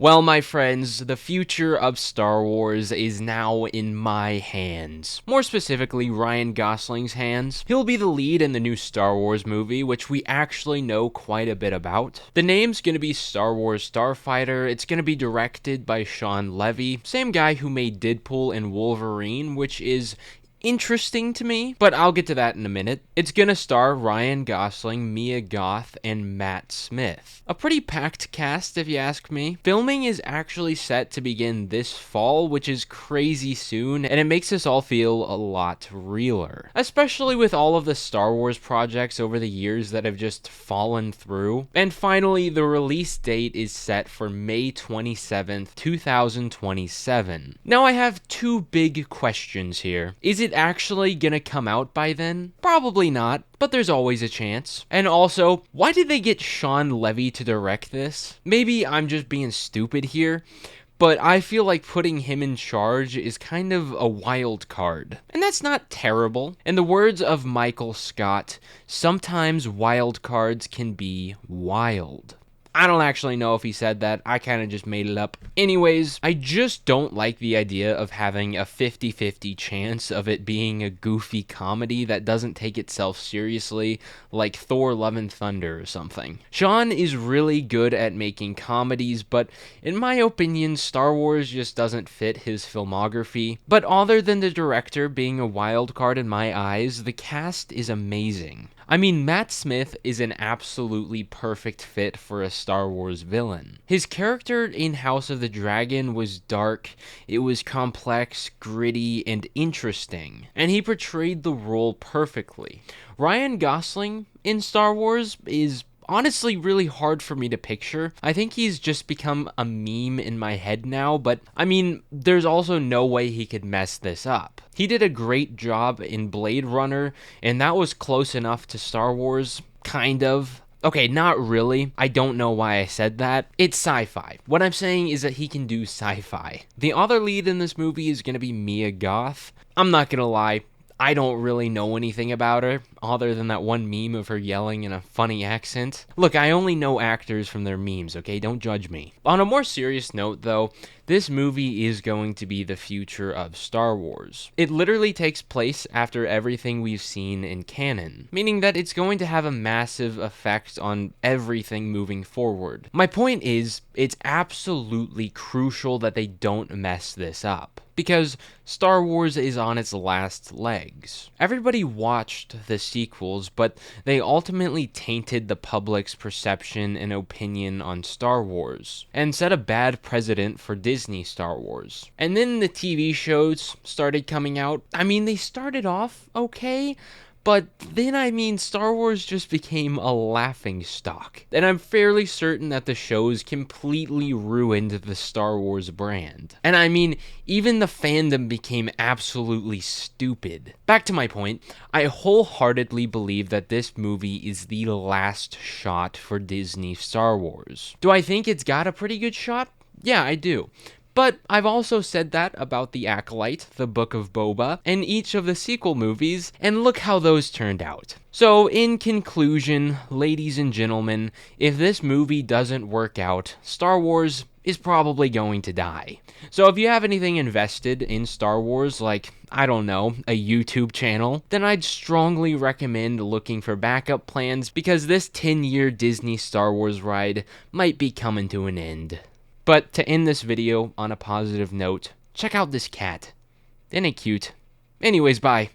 Well, my friends, the future of Star Wars is now in my hands. More specifically, Ryan Gosling's hands. He'll be the lead in the new Star Wars movie, which we actually know quite a bit about. The name's gonna be Star Wars Starfighter. It's gonna be directed by Shawn Levy, same guy who made Deadpool and Wolverine, which is interesting to me, but I'll get to that in a minute. It's gonna star Ryan Gosling, Mia Goth, and Matt Smith. A pretty packed cast, if you ask me. Filming is actually set to begin this fall, which is crazy soon, and it makes us all feel a lot realer. Especially with all of the Star Wars projects over the years that have just fallen through. And finally, the release date is set for May 27th, 2027. Now I have two big questions here. Is it actually gonna come out by then? Probably not, but there's always a chance. And also, why did they get Shawn Levy to direct this? Maybe I'm just being stupid here, but I feel like putting him in charge is kind of a wild card. And that's not terrible. In the words of Michael Scott, sometimes wild cards can be wild. I don't actually know if he said that. I kind of just made it up. Anyways, I just don't like the idea of having a 50-50 chance of it being a goofy comedy that doesn't take itself seriously, like Thor Love and Thunder or something. Shawn is really good at making comedies, but in my opinion, Star Wars just doesn't fit his filmography. But other than the director being a wild card in my eyes, the cast is amazing. I mean, Matt Smith is an absolutely perfect fit for a Star Wars villain. His character in House of the Dragon was dark, it was complex, gritty, and interesting, and he portrayed the role perfectly. Ryan Gosling in Star Wars is honestly really hard for me to picture. I think he's just become a meme in my head now, but I mean, there's also no way he could mess this up. He did a great job in Blade Runner, and that was close enough to Star Wars, kind of. Okay, not really. I don't know why I said that. It's sci-fi. What I'm saying is that he can do sci-fi. The other lead in this movie is gonna be Mia Goth. I'm not gonna lie, I don't really know anything about her, other than that one meme of her yelling in a funny accent. Look, I only know actors from their memes, okay? Don't judge me. On a more serious note, though, this movie is going to be the future of Star Wars. It literally takes place after everything we've seen in canon, meaning that it's going to have a massive effect on everything moving forward. My point is, it's absolutely crucial that they don't mess this up, because Star Wars is on its last legs. Everybody watched the sequels, but they ultimately tainted the public's perception and opinion on Star Wars, and set a bad precedent for Disney Star Wars. And then the TV shows started coming out. I mean, they started off okay, but then, I mean, Star Wars just became a laughing stock. And I'm fairly certain that the shows completely ruined the Star Wars brand. And I mean, even the fandom became absolutely stupid. Back to my point, I wholeheartedly believe that this movie is the last shot for Disney Star Wars. Do I think it's got a pretty good shot? Yeah, I do. But I've also said that about The Acolyte, The Book of Boba, and each of the sequel movies, and look how those turned out. So, in conclusion, ladies and gentlemen, if this movie doesn't work out, Star Wars is probably going to die. So if you have anything invested in Star Wars, like, I don't know, a YouTube channel, then I'd strongly recommend looking for backup plans, because this 10-year Disney Star Wars ride might be coming to an end. But to end this video on a positive note, check out this cat. Isn't it cute? Anyways, bye.